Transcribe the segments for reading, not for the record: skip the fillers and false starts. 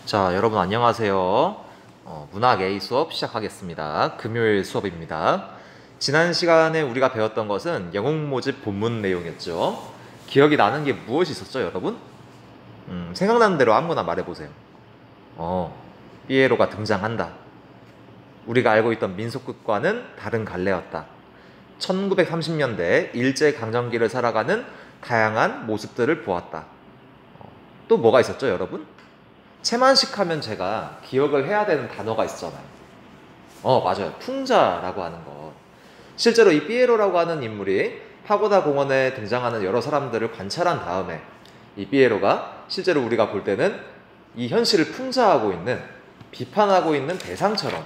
자, 여러분 안녕하세요. 문학 A 수업 시작하겠습니다. 금요일 수업입니다. 지난 시간에 우리가 배웠던 것은 영웅 모집 본문 내용이었죠. 기억이 나는 게 무엇이 있었죠, 여러분? 생각나는 대로 아무거나 말해보세요. 삐에로가 등장한다. 우리가 알고 있던 민속극과는 다른 갈래였다. 1930년대 일제강점기를 살아가는 다양한 모습들을 보았다. 또 뭐가 있었죠, 여러분? 채만식 하면 제가 기억을 해야 되는 단어가 있잖아요. 맞아요. 풍자라고 하는 것. 실제로 이 삐에로라고 하는 인물이 파고다 공원에 등장하는 여러 사람들을 관찰한 다음에 이 삐에로가 실제로 우리가 볼 때는 이 현실을 풍자하고 있는, 비판하고 있는 대상처럼,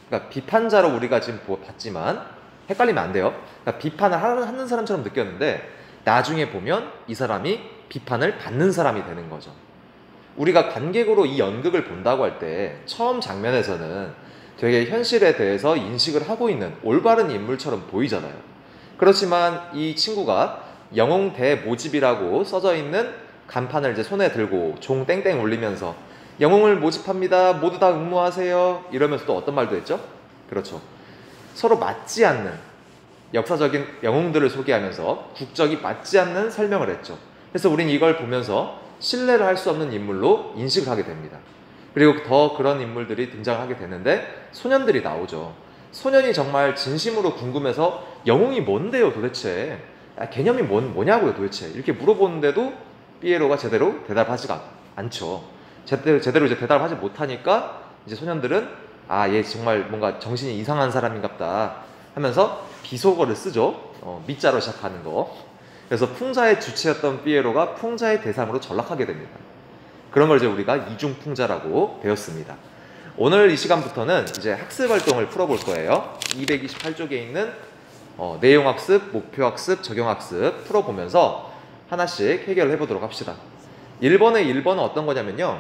그러니까 비판자로 우리가 지금 봤지만 헷갈리면 안 돼요. 그러니까 비판을 하는 사람처럼 느꼈는데 나중에 보면 이 사람이 비판을 받는 사람이 되는 거죠. 우리가 관객으로 이 연극을 본다고 할 때 처음 장면에서는 되게 현실에 대해서 인식을 하고 있는 올바른 인물처럼 보이잖아요. 그렇지만 이 친구가 영웅 대모집이라고 써져 있는 간판을 이제 손에 들고 종 땡땡 울리면서 영웅을 모집합니다. 모두 다 응모하세요. 이러면서 또 어떤 말도 했죠? 그렇죠. 서로 맞지 않는 역사적인 영웅들을 소개하면서 국적이 맞지 않는 설명을 했죠. 그래서 우린 이걸 보면서 신뢰를 할 수 없는 인물로 인식을 하게 됩니다. 그리고 더 그런 인물들이 등장하게 되는데 소년들이 나오죠. 소년이 정말 진심으로 궁금해서 영웅이 뭔데요 도대체? 개념이 뭐냐고요 도대체? 이렇게 물어보는데도 삐에로가 제대로 대답하지가 않죠. 제대로 이제 대답하지 못하니까 이제 소년들은 얘 정말 뭔가 정신이 이상한 사람인갑다 하면서 비속어를 쓰죠. 밑자로 시작하는 거. 그래서 풍자의 주체였던 삐에로가 풍자의 대상으로 전락하게 됩니다. 그런 걸 이제 우리가 이중풍자라고 배웠습니다. 오늘 이 시간부터는 이제 학습 활동을 풀어볼 거예요. 228쪽에 있는 내용학습, 목표학습, 적용학습 풀어보면서 하나씩 해결을 해보도록 합시다. 1번은 어떤 거냐면요.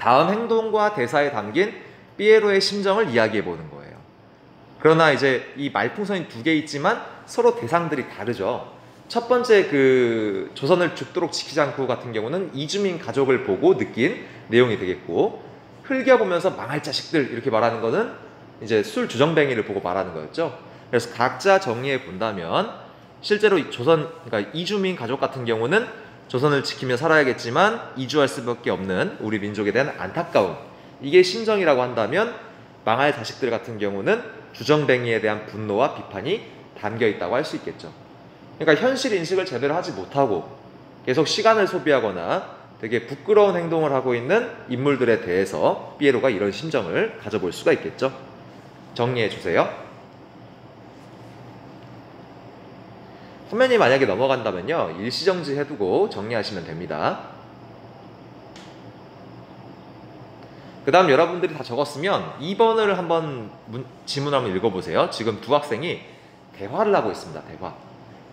다음 행동과 대사에 담긴 삐에로의 심정을 이야기해보는 거예요. 그러나 이제 이 말풍선이 두 개 있지만 서로 대상들이 다르죠. 첫 번째 그 조선을 죽도록 지키지 않고 같은 경우는 이주민 가족을 보고 느낀 내용이 되겠고, 흘겨보면서 망할 자식들 이렇게 말하는 거는 이제 술 주정뱅이를 보고 말하는 거였죠. 그래서 각자 정리해 본다면 실제로 그러니까 이주민 가족 같은 경우는 조선을 지키며 살아야겠지만 이주할 수밖에 없는 우리 민족에 대한 안타까움, 이게 심정이라고 한다면 망할 자식들 같은 경우는 주정뱅이에 대한 분노와 비판이 담겨 있다고 할 수 있겠죠. 그러니까 현실 인식을 제대로 하지 못하고 계속 시간을 소비하거나 되게 부끄러운 행동을 하고 있는 인물들에 대해서 삐에로가 이런 심정을 가져볼 수가 있겠죠. 정리해 주세요. 화면이 만약에 넘어간다면요, 일시정지 해두고 정리하시면 됩니다. 그 다음 여러분들이 다 적었으면 2번을 한번 지문을 한번 읽어보세요. 지금 두 학생이 대화를 하고 있습니다. 대화.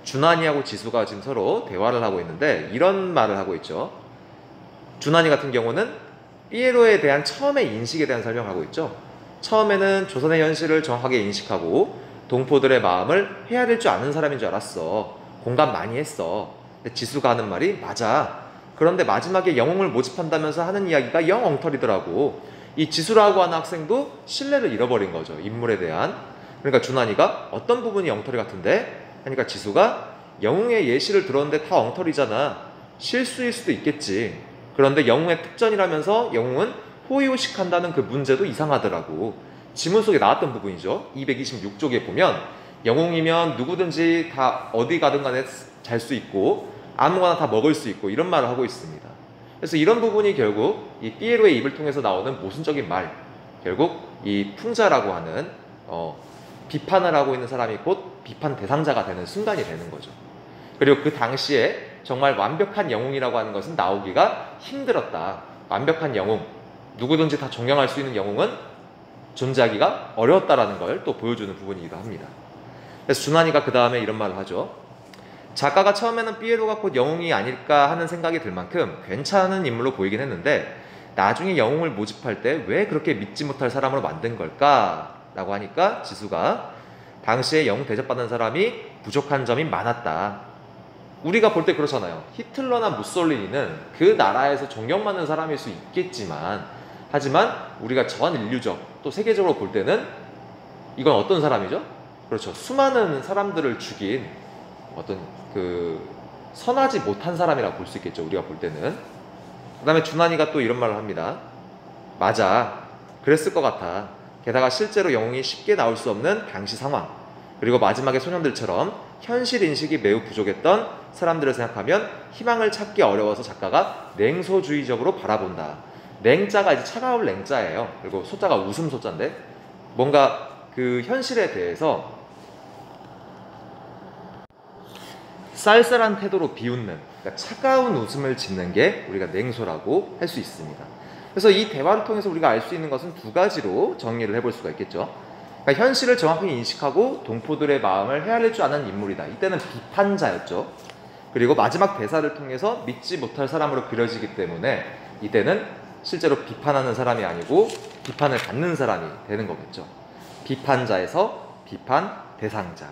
준환이하고 지수가 지금 서로 대화를 하고 있는데 이런 말을 하고 있죠. 준환이 같은 경우는 삐에로에 대한 처음의 인식에 대한 설명을 하고 있죠. 처음에는 조선의 현실을 정확하게 인식하고 동포들의 마음을 헤아릴 줄 아는 사람인 줄 알았어. 공감 많이 했어. 근데 지수가 하는 말이 맞아. 그런데 마지막에 영웅을 모집한다면서 하는 이야기가 영 엉터리더라고. 이 지수라고 하는 학생도 신뢰를 잃어버린 거죠. 인물에 대한. 그러니까 준환이가 어떤 부분이 엉터리 같은데? 하니까 지수가 영웅의 예시를 들었는데 다 엉터리잖아. 실수일 수도 있겠지. 그런데 영웅의 특전이라면서 영웅은 호의호식한다는 그 문제도 이상하더라고. 지문 속에 나왔던 부분이죠. 226쪽에 보면 영웅이면 누구든지 다 어디 가든 간에 잘 수 있고 아무거나 다 먹을 수 있고 이런 말을 하고 있습니다. 그래서 이런 부분이 결국 이 삐에로의 입을 통해서 나오는 모순적인 말, 결국 이 풍자라고 하는 비판을 하고 있는 사람이 곧 비판 대상자가 되는 순간이 되는 거죠. 그리고 그 당시에 정말 완벽한 영웅이라고 하는 것은 나오기가 힘들었다. 완벽한 영웅, 누구든지 다 존경할 수 있는 영웅은 존재하기가 어려웠다라는 걸 또 보여주는 부분이기도 합니다. 그래서 준환이가 그 다음에 이런 말을 하죠. 작가가 처음에는 삐에로가 곧 영웅이 아닐까 하는 생각이 들 만큼 괜찮은 인물로 보이긴 했는데 나중에 영웅을 모집할 때 왜 그렇게 믿지 못할 사람으로 만든 걸까? 라고 하니까 지수가 당시에 영웅 대접받는 사람이 부족한 점이 많았다. 우리가 볼 때 그렇잖아요. 히틀러나 무솔리니는 그 나라에서 존경받는 사람일 수 있겠지만, 하지만 우리가 전 인류적 또 세계적으로 볼 때는 이건 어떤 사람이죠? 그렇죠. 수많은 사람들을 죽인 어떤 그 선하지 못한 사람이라고 볼 수 있겠죠. 우리가 볼 때는. 그 다음에 주난이가 또 이런 말을 합니다. 맞아, 그랬을 것 같아. 게다가 실제로 영웅이 쉽게 나올 수 없는 당시 상황, 그리고 마지막에 소년들처럼 현실 인식이 매우 부족했던 사람들을 생각하면 희망을 찾기 어려워서 작가가 냉소주의적으로 바라본다. 냉자가 이제 차가울 냉자예요. 그리고 소자가 웃음 소자인데, 뭔가 그 현실에 대해서 쌀쌀한 태도로 비웃는, 그러니까 차가운 웃음을 짓는 게 우리가 냉소라고 할 수 있습니다. 그래서 이 대화를 통해서 우리가 알 수 있는 것은 두 가지로 정리를 해볼 수가 있겠죠. 그러니까 현실을 정확히 인식하고 동포들의 마음을 헤아릴 줄 아는 인물이다. 이때는 비판자였죠. 그리고 마지막 대사를 통해서 믿지 못할 사람으로 그려지기 때문에 이때는 실제로 비판하는 사람이 아니고 비판을 받는 사람이 되는 거겠죠. 비판자에서 비판 대상자.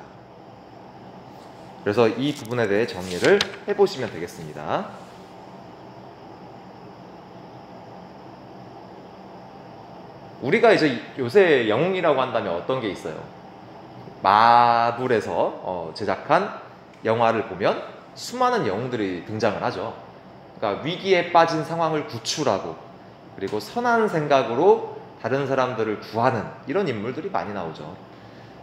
그래서 이 부분에 대해 정리를 해보시면 되겠습니다. 우리가 이제 요새 영웅이라고 한다면 어떤 게 있어요? 마블에서 제작한 영화를 보면 수많은 영웅들이 등장을 하죠. 그러니까 위기에 빠진 상황을 구출하고, 그리고 선한 생각으로 다른 사람들을 구하는 이런 인물들이 많이 나오죠.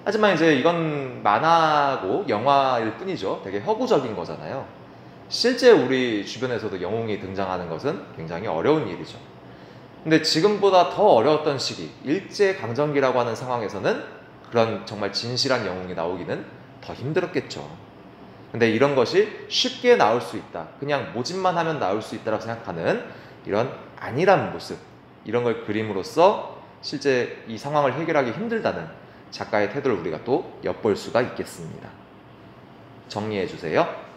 하지만 이제 이건 만화고 영화일 뿐이죠. 되게 허구적인 거잖아요. 실제 우리 주변에서도 영웅이 등장하는 것은 굉장히 어려운 일이죠. 근데 지금보다 더 어려웠던 시기, 일제강점기라고 하는 상황에서는 그런 정말 진실한 영웅이 나오기는 더 힘들었겠죠. 근데 이런 것이 쉽게 나올 수 있다, 그냥 모집만 하면 나올 수 있다고 생각하는 이런 안일한 모습, 이런 걸 그림으로써 실제 이 상황을 해결하기 힘들다는 작가의 태도를 우리가 또 엿볼 수가 있겠습니다. 정리해 주세요.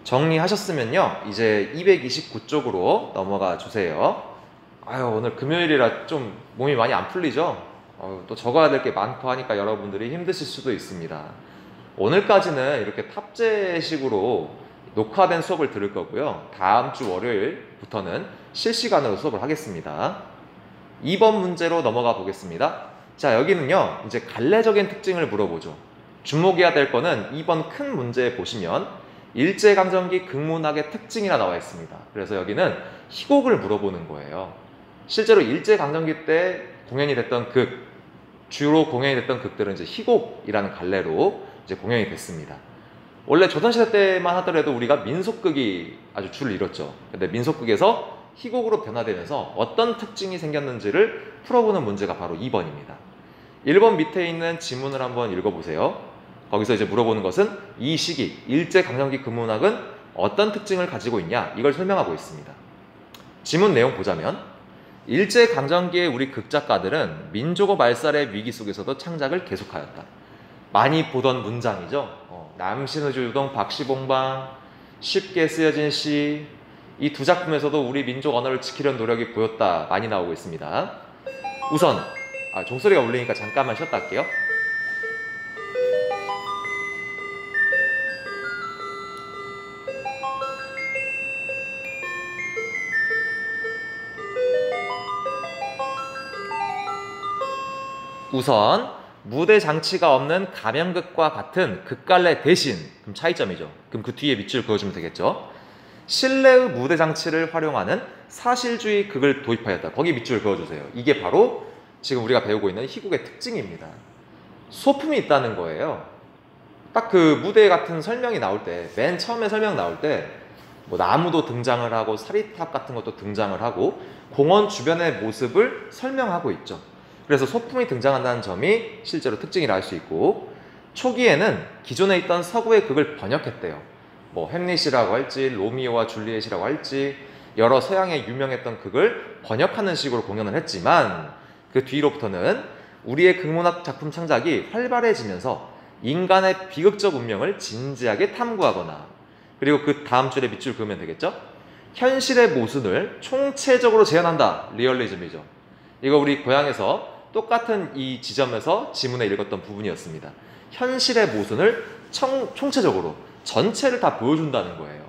정리하셨으면요, 이제 229쪽으로 넘어가 주세요. 아유, 오늘 금요일이라 좀 몸이 많이 안 풀리죠? 또 적어야 될 게 많고 하니까 여러분들이 힘드실 수도 있습니다. 오늘까지는 이렇게 탑재식으로 녹화된 수업을 들을 거고요. 다음 주 월요일부터는 실시간으로 수업을 하겠습니다. 2번 문제로 넘어가 보겠습니다. 자, 여기는요, 이제 갈래적인 특징을 물어보죠. 주목해야 될 거는 2번 큰 문제에 보시면 일제강점기 극문학의 특징이라 나와 있습니다. 그래서 여기는 희곡을 물어보는 거예요. 실제로 일제강점기 때 공연이 됐던 극, 주로 공연이 됐던 극들은 이제 희곡이라는 갈래로 이제 공연이 됐습니다. 원래 조선시대 때만 하더라도 우리가 민속극이 아주 줄을 이뤘죠. 근데 민속극에서 희곡으로 변화되면서 어떤 특징이 생겼는지를 풀어보는 문제가 바로 2번입니다. 1번 밑에 있는 지문을 한번 읽어보세요. 거기서 이제 물어보는 것은 이 시기, 일제강점기 극문학은 어떤 특징을 가지고 있냐, 이걸 설명하고 있습니다. 지문 내용 보자면, 일제강점기의 우리 극작가들은 민족어 말살의 위기 속에서도 창작을 계속하였다. 많이 보던 문장이죠. 남신의 유동 박시봉방, 쉽게 쓰여진 시, 이 두 작품에서도 우리 민족 언어를 지키려는 노력이 보였다, 많이 나오고 있습니다. 우선 종소리가 울리니까 잠깐만 쉬었다 할게요. 우선 무대 장치가 없는 가면극과 같은 극갈래 대신, 그럼 차이점이죠. 그럼 그 뒤에 밑줄 그어주면 되겠죠. 실내의 무대 장치를 활용하는 사실주의 극을 도입하였다. 거기 밑줄 그어주세요. 이게 바로 지금 우리가 배우고 있는 희곡의 특징입니다. 소품이 있다는 거예요. 딱 그 무대 같은 설명이 나올 때, 맨 처음에 설명 나올 때 뭐 나무도 등장을 하고 사리탑 같은 것도 등장을 하고 공원 주변의 모습을 설명하고 있죠. 그래서 소품이 등장한다는 점이 실제로 특징이라 할 수 있고, 초기에는 기존에 있던 서구의 극을 번역했대요. 뭐 햄릿이라고 할지 로미오와 줄리엣이라고 할지 여러 서양의 유명했던 극을 번역하는 식으로 공연을 했지만, 그 뒤로부터는 우리의 극문학 작품 창작이 활발해지면서 인간의 비극적 운명을 진지하게 탐구하거나, 그리고 그 다음 줄에 밑줄 그으면 되겠죠? 현실의 모순을 총체적으로 재현한다. 리얼리즘이죠. 이거 우리 고향에서 똑같은 이 지점에서 지문에 읽었던 부분이었습니다. 현실의 모순을 총체적으로 전체를 다 보여준다는 거예요.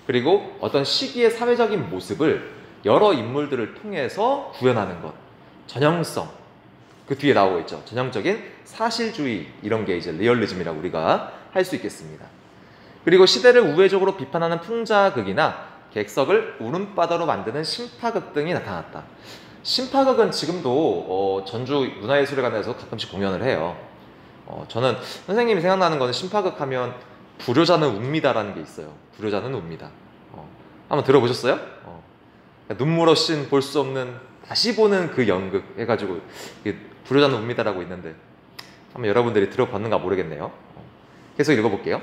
그리고 어떤 시기의 사회적인 모습을 여러 인물들을 통해서 구현하는 것, 전형성, 그 뒤에 나오고 있죠. 전형적인 사실주의, 이런 게 이제 리얼리즘이라고 우리가 할 수 있겠습니다. 그리고 시대를 우회적으로 비판하는 풍자극이나 객석을 울음바다로 만드는 심파극 등이 나타났다. 심파극은 지금도 전주 문화예술회관에서 가끔씩 공연을 해요. 저는 선생님이 생각나는 거는 심파극 하면 불효자는 웁니다라는 게 있어요. 불효자는 웁니다. 한번 들어보셨어요? 눈물 없인 볼 수 없는 다시 보는 그 연극 해가지고 불효자는 웁니다라고 있는데 한번 여러분들이 들어봤는가 모르겠네요. 계속 읽어볼게요.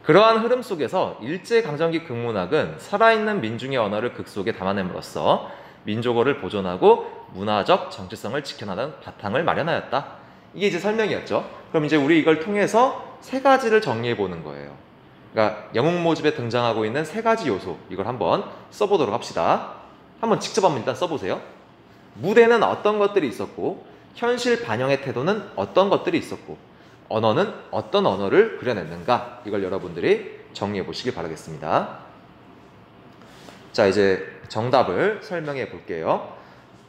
그러한 흐름 속에서 일제강점기 극문학은 살아있는 민중의 언어를 극 속에 담아냄으로써 민족어를 보존하고 문화적 정체성을 지켜나가는 바탕을 마련하였다. 이게 이제 설명이었죠. 그럼 이제 우리 이걸 통해서 세 가지를 정리해 보는 거예요. 그러니까 영웅 모집에 등장하고 있는 세 가지 요소, 이걸 한번 써보도록 합시다. 한번 직접 한번 일단 써보세요. 무대는 어떤 것들이 있었고, 현실 반영의 태도는 어떤 것들이 있었고, 언어는 어떤 언어를 그려냈는가, 이걸 여러분들이 정리해 보시길 바라겠습니다. 자, 이제 정답을 설명해 볼게요.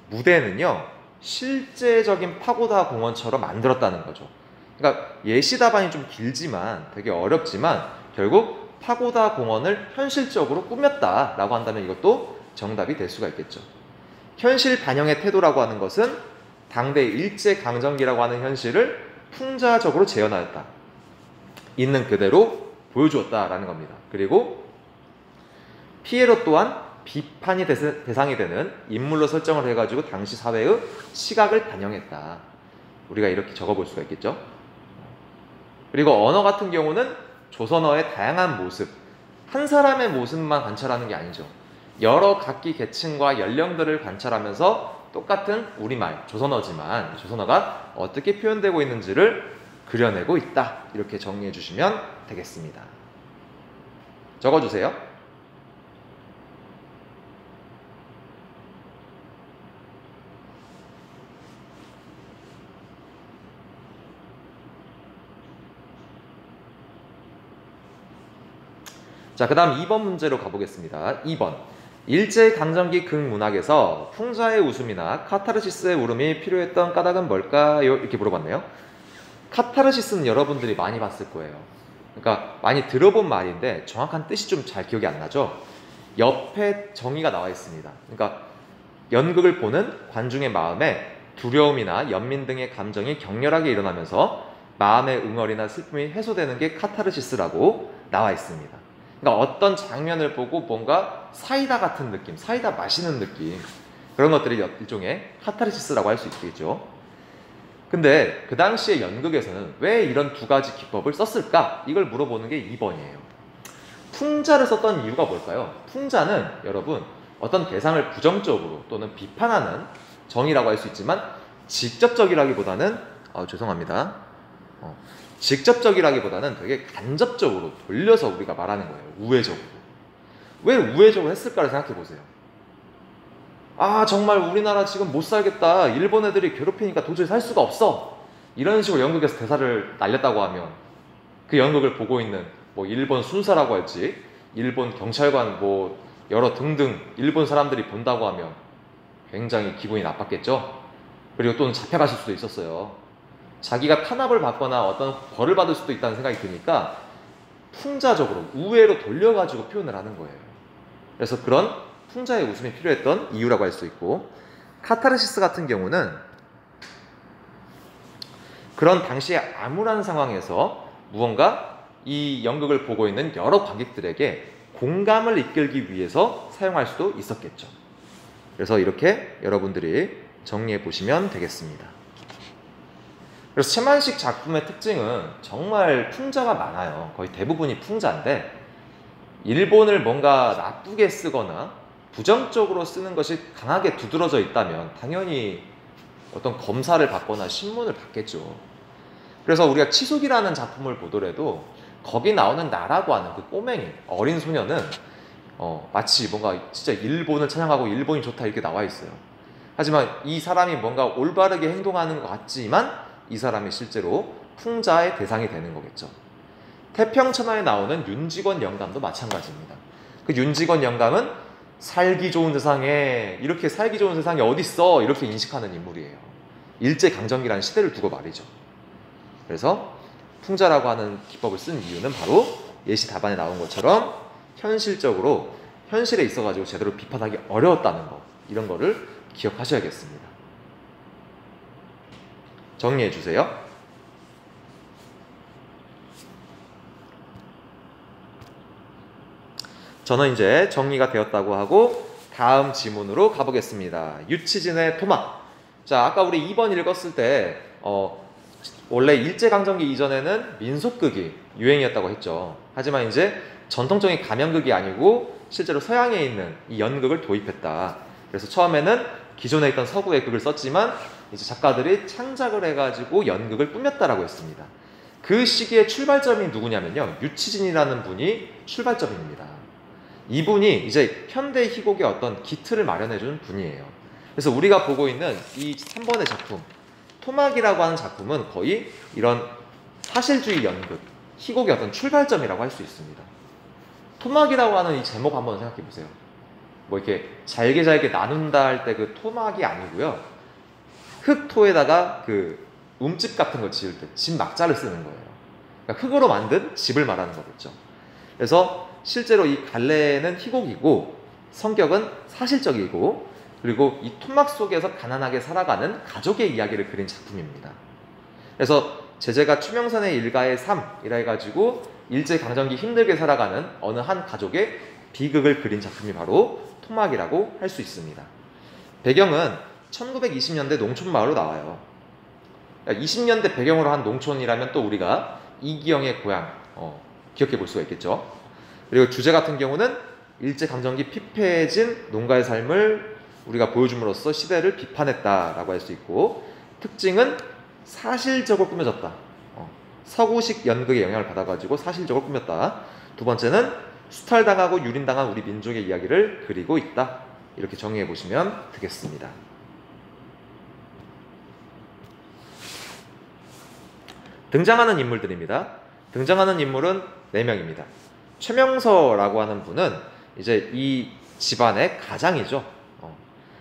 무대는요, 실제적인 파고다 공원처럼 만들었다는 거죠. 그러니까 예시 답안이 좀 길지만 되게 어렵지만 결국 파고다 공원을 현실적으로 꾸몄다라고 한다면 이것도 정답이 될 수가 있겠죠. 현실 반영의 태도라고 하는 것은 당대 일제강점기라고 하는 현실을 풍자적으로 재현하였다. 있는 그대로 보여주었다라는 겁니다. 그리고 피에로 또한 비판이 대상이 되는 인물로 설정을 해가지고 당시 사회의 시각을 반영했다. 우리가 이렇게 적어볼 수가 있겠죠. 그리고 언어 같은 경우는 조선어의 다양한 모습, 한 사람의 모습만 관찰하는 게 아니죠. 여러 각기 계층과 연령들을 관찰하면서 똑같은 우리말, 조선어지만 조선어가 어떻게 표현되고 있는지를 그려내고 있다. 이렇게 정리해 주시면 되겠습니다. 적어주세요. 자, 그 다음 2번 문제로 가보겠습니다. 2번. 일제강점기 극문학에서 풍자의 웃음이나 카타르시스의 울음이 필요했던 까닭은 뭘까요? 이렇게 물어봤네요. 카타르시스는 여러분들이 많이 봤을 거예요. 그러니까 많이 들어본 말인데 정확한 뜻이 좀 잘 기억이 안 나죠? 옆에 정의가 나와 있습니다. 그러니까 연극을 보는 관중의 마음에 두려움이나 연민 등의 감정이 격렬하게 일어나면서 마음의 응어리나 슬픔이 해소되는 게 카타르시스라고 나와 있습니다. 그러니까 어떤 장면을 보고 뭔가 사이다 같은 느낌, 사이다 마시는 느낌, 그런 것들이 일종의 카타르시스라고 할 수 있겠죠. 근데 그 당시에 연극에서는 왜 이런 두 가지 기법을 썼을까? 이걸 물어보는 게 2번이에요. 풍자를 썼던 이유가 뭘까요? 풍자는 여러분 어떤 대상을 부정적으로 또는 비판하는 정의라고 할 수 있지만 직접적이라기보다는 죄송합니다. 직접적이라기보다는 되게 간접적으로 돌려서 우리가 말하는 거예요. 우회적으로. 왜 우회적으로 했을까를 생각해 보세요. 아, 정말 우리나라 지금 못 살겠다. 일본 애들이 괴롭히니까 도저히 살 수가 없어. 이런 식으로 연극에서 대사를 날렸다고 하면 그 연극을 보고 있는 뭐 일본 순사라고 할지 일본 경찰관 뭐 여러 등등 일본 사람들이 본다고 하면 굉장히 기분이 나빴겠죠. 그리고 또는 잡혀가실 수도 있었어요. 자기가 탄압을 받거나 어떤 벌을 받을 수도 있다는 생각이 드니까 풍자적으로 우회로 돌려가지고 표현을 하는 거예요. 그래서 그런 풍자의 웃음이 필요했던 이유라고 할 수 있고, 카타르시스 같은 경우는 그런 당시의 암울한 상황에서 무언가 이 연극을 보고 있는 여러 관객들에게 공감을 이끌기 위해서 사용할 수도 있었겠죠. 그래서 이렇게 여러분들이 정리해 보시면 되겠습니다. 그래서 최만식 작품의 특징은 정말 풍자가 많아요. 거의 대부분이 풍자인데 일본을 뭔가 나쁘게 쓰거나 부정적으로 쓰는 것이 강하게 두드러져 있다면 당연히 어떤 검사를 받거나 신문을 받겠죠. 그래서 우리가 치숙이라는 작품을 보더라도 거기 나오는 나라고 하는 그 꼬맹이, 어린 소녀는 마치 뭔가 진짜 일본을 찬양하고 일본이 좋다 이렇게 나와 있어요. 하지만 이 사람이 뭔가 올바르게 행동하는 것 같지만 이 사람이 실제로 풍자의 대상이 되는 거겠죠. 태평천하에 나오는 윤직원 영감도 마찬가지입니다. 그 윤직원 영감은 살기 좋은 세상에, 이렇게 살기 좋은 세상이 어딨어, 이렇게 인식하는 인물이에요. 일제강점기라는 시대를 두고 말이죠. 그래서 풍자라고 하는 기법을 쓴 이유는 바로 예시 답안에 나온 것처럼 현실적으로 현실에 있어가지고 제대로 비판하기 어려웠다는 거, 이런 거를 기억하셔야겠습니다. 정리해 주세요. 저는 이제 정리가 되었다고 하고 다음 지문으로 가보겠습니다. 유치진의 토막. 자, 아까 우리 2번 읽었을 때 원래 일제강점기 이전에는 민속극이 유행이었다고 했죠. 하지만 이제 전통적인 가면극이 아니고 실제로 서양에 있는 이 연극을 도입했다. 그래서 처음에는 기존에 있던 서구의 극을 썼지만 이제 작가들이 창작을 해가지고 연극을 꾸몄다라고 했습니다. 그 시기의 출발점이 누구냐면요, 유치진이라는 분이 출발점입니다. 이분이 이제 현대 희곡의 어떤 기틀을 마련해주는 분이에요. 그래서 우리가 보고 있는 이 3번의 작품, 토막이라고 하는 작품은 거의 이런 사실주의 연극, 희곡의 어떤 출발점이라고 할 수 있습니다. 토막이라고 하는 이 제목 한번 생각해 보세요. 뭐 이렇게 잘게 나눈다 할 때 그 토막이 아니고요, 흙토에다가 그 움집 같은 거 지을 때 집 막자를 쓰는 거예요. 그러니까 흙으로 만든 집을 말하는 거겠죠. 그래서 실제로 이 갈래는 희곡이고 성격은 사실적이고, 그리고 이 토막 속에서 가난하게 살아가는 가족의 이야기를 그린 작품입니다. 그래서 제재가 추명선의 일가의 삶이라 해가지고 일제강점기 힘들게 살아가는 어느 한 가족의 비극을 그린 작품이 바로 토막이라고 할 수 있습니다. 배경은 1920년대 농촌마을로 나와요. 20년대 배경으로 한 농촌이라면 또 우리가 이기영의 고향 기억해 볼 수가 있겠죠. 그리고 주제 같은 경우는 일제강점기 피폐해진 농가의 삶을 우리가 보여줌으로써 시대를 비판했다라고 할 수 있고, 특징은 사실적으로 꾸며졌다. 서구식 연극의 영향을 받아가지고 사실적으로 꾸몄다. 두 번째는 수탈당하고 유린당한 우리 민족의 이야기를 그리고 있다. 이렇게 정의해 보시면 되겠습니다. 등장하는 인물들입니다. 등장하는 인물은 4명입니다. 최명서라고 하는 분은 이제 이 집안의 가장이죠.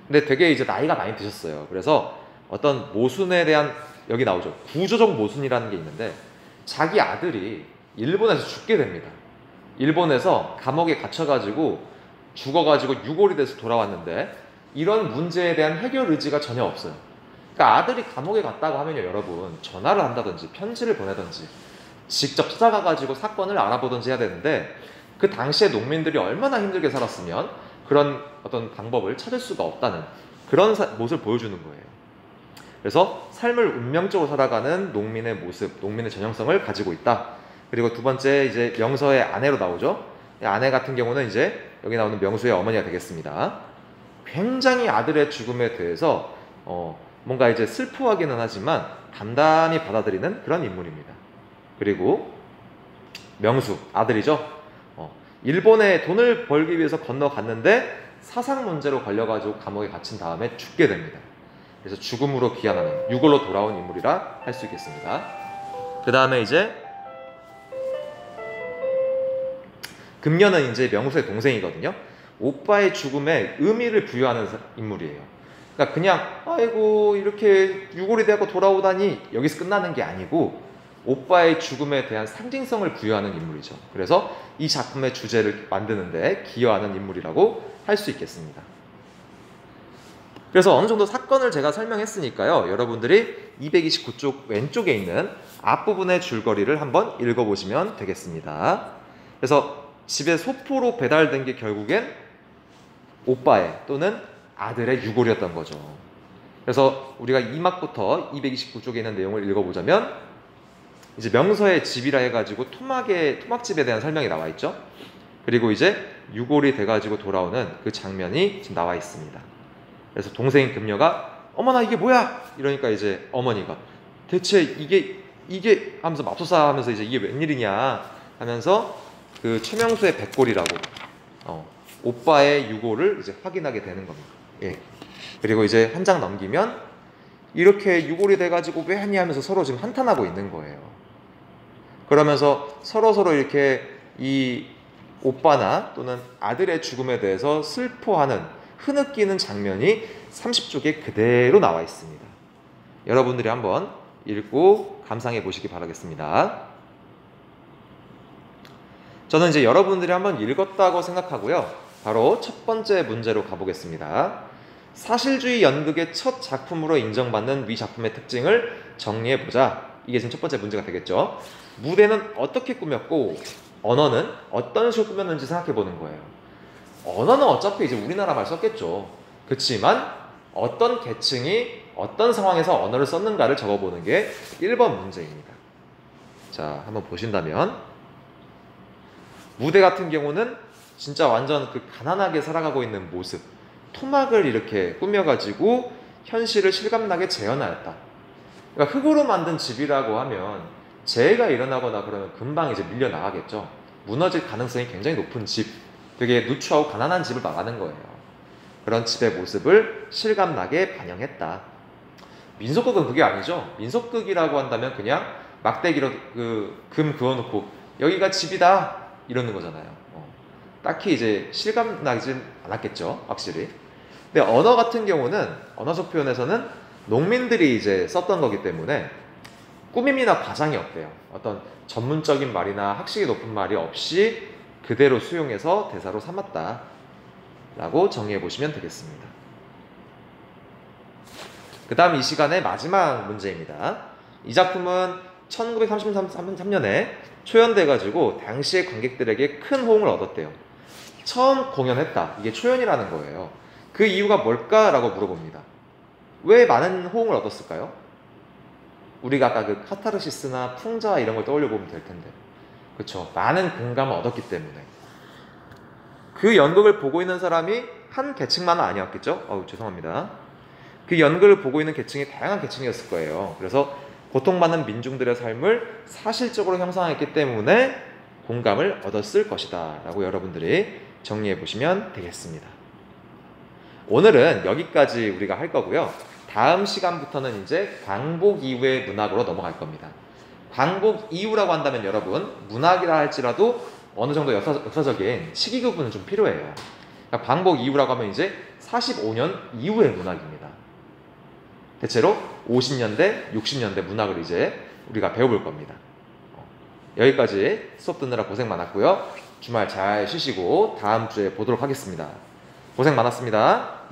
근데 되게 이제 나이가 많이 드셨어요. 그래서 어떤 모순에 대한, 여기 나오죠, 구조적 모순이라는 게 있는데, 자기 아들이 일본에서 죽게 됩니다. 일본에서 감옥에 갇혀가지고 죽어가지고 유골이 돼서 돌아왔는데 이런 문제에 대한 해결 의지가 전혀 없어요. 그러니까 아들이 감옥에 갔다고 하면요, 여러분, 전화를 한다든지 편지를 보내든지 직접 찾아가가지고 사건을 알아보든지 해야 되는데, 그 당시에 농민들이 얼마나 힘들게 살았으면 그런 어떤 방법을 찾을 수가 없다는 그런 모습을 보여주는 거예요. 그래서 삶을 운명적으로 살아가는 농민의 모습, 농민의 전형성을 가지고 있다. 그리고 두 번째, 이제 명서의 아내로 나오죠. 아내 같은 경우는 이제 여기 나오는 명수의 어머니가 되겠습니다. 굉장히 아들의 죽음에 대해서 뭔가 이제 슬퍼하기는 하지만 단단히 받아들이는 그런 인물입니다. 그리고 명수, 아들이죠. 일본에 돈을 벌기 위해서 건너갔는데 사상 문제로 걸려가지고 감옥에 갇힌 다음에 죽게 됩니다. 그래서 죽음으로 귀환하는, 유골로 돌아온 인물이라 할 수 있겠습니다. 그 다음에 이제 금년은 이제 명수의 동생이거든요. 오빠의 죽음에 의미를 부여하는 인물이에요. 그러니까 그냥 아이고 이렇게 유골이 되고 돌아오다니 여기서 끝나는 게 아니고 오빠의 죽음에 대한 상징성을 부여하는 인물이죠. 그래서 이 작품의 주제를 만드는데 기여하는 인물이라고 할 수 있겠습니다. 그래서 어느 정도 사건을 제가 설명했으니까요, 여러분들이 229쪽 왼쪽에 있는 앞부분의 줄거리를 한번 읽어보시면 되겠습니다. 그래서 집에 소포로 배달된 게 결국엔 오빠의 또는 아들의 유골이었던 거죠. 그래서 우리가 2막부터 229쪽에 있는 내용을 읽어보자면, 이제 명서의 집이라 해가지고 토막집에 대한 설명이 나와 있죠. 그리고 이제 유골이 돼가지고 돌아오는 그 장면이 지금 나와 있습니다. 그래서 동생인 금녀가 어머나 이게 뭐야? 이러니까 이제 어머니가 대체 이게 하면서 맙소사 하면서 이제 이게 웬일이냐 하면서 그 최명수의 백골이라고 오빠의 유골을 이제 확인하게 되는 겁니다. 예. 그리고 이제 한 장 넘기면 이렇게 유골이 돼가지고 왜 하니 하면서 서로 지금 한탄하고 있는 거예요. 그러면서 서로 이렇게 이 오빠나 또는 아들의 죽음에 대해서 슬퍼하는, 흐느끼는 장면이 30쪽에 그대로 나와 있습니다. 여러분들이 한번 읽고 감상해 보시기 바라겠습니다. 저는 이제 여러분들이 한번 읽었다고 생각하고요. 바로 첫 번째 문제로 가보겠습니다. 사실주의 연극의 첫 작품으로 인정받는 위 작품의 특징을 정리해보자. 이게 지금 첫 번째 문제가 되겠죠. 무대는 어떻게 꾸몄고 언어는 어떤 식으로 꾸몄는지 생각해보는 거예요. 언어는 어차피 이제 우리나라 말 썼겠죠. 그렇지만 어떤 계층이 어떤 상황에서 언어를 썼는가를 적어보는 게 1번 문제입니다. 자, 한번 보신다면 무대 같은 경우는 진짜 완전 그 가난하게 살아가고 있는 모습, 토막을 이렇게 꾸며가지고 현실을 실감나게 재현하였다. 그러니까 흙으로 만든 집이라고 하면 재해가 일어나거나 그러면 금방 이제 밀려 나가겠죠. 무너질 가능성이 굉장히 높은 집, 되게 누추하고 가난한 집을 말하는 거예요. 그런 집의 모습을 실감나게 반영했다. 민속극은 그게 아니죠. 민속극이라고 한다면 그냥 막대기로 금 그어놓고 여기가 집이다 이러는 거잖아요. 딱히 이제 실감나진 않았겠죠, 확실히. 근데 언어 같은 경우는 언어적 표현에서는 농민들이 이제 썼던 거기 때문에 꾸밈이나 과장이 없대요. 어떤 전문적인 말이나 학식이 높은 말이 없이 그대로 수용해서 대사로 삼았다 라고 정리해 보시면 되겠습니다. 그 다음 이 시간의 마지막 문제입니다. 이 작품은 1933년에 초연돼가지고 당시의 관객들에게 큰 호응을 얻었대요. 처음 공연했다. 이게 초연이라는 거예요. 그 이유가 뭘까라고 물어봅니다. 왜 많은 호응을 얻었을까요? 우리가 아까 그 카타르시스나 풍자 이런 걸 떠올려 보면 될 텐데, 그렇죠? 많은 공감을 얻었기 때문에. 그 연극을 보고 있는 사람이 한 계층만은 아니었겠죠? 죄송합니다. 그 연극을 보고 있는 계층이 다양한 계층이었을 거예요. 그래서 고통받는 민중들의 삶을 사실적으로 형상했기 때문에 공감을 얻었을 것이다 라고 여러분들이 정리해 보시면 되겠습니다. 오늘은 여기까지 우리가 할 거고요. 다음 시간부터는 이제 광복 이후의 문학으로 넘어갈 겁니다. 광복 이후라고 한다면 여러분, 문학이라 할지라도 어느 정도 역사적인 시기 구분은 좀 필요해요. 그러니까 광복 이후라고 하면 이제 45년 이후의 문학입니다. 대체로 50년대, 60년대 문학을 이제 우리가 배워볼 겁니다. 여기까지 수업 듣느라 고생 많았고요. 주말 잘 쉬시고 다음 주에 보도록 하겠습니다. 고생 많았습니다.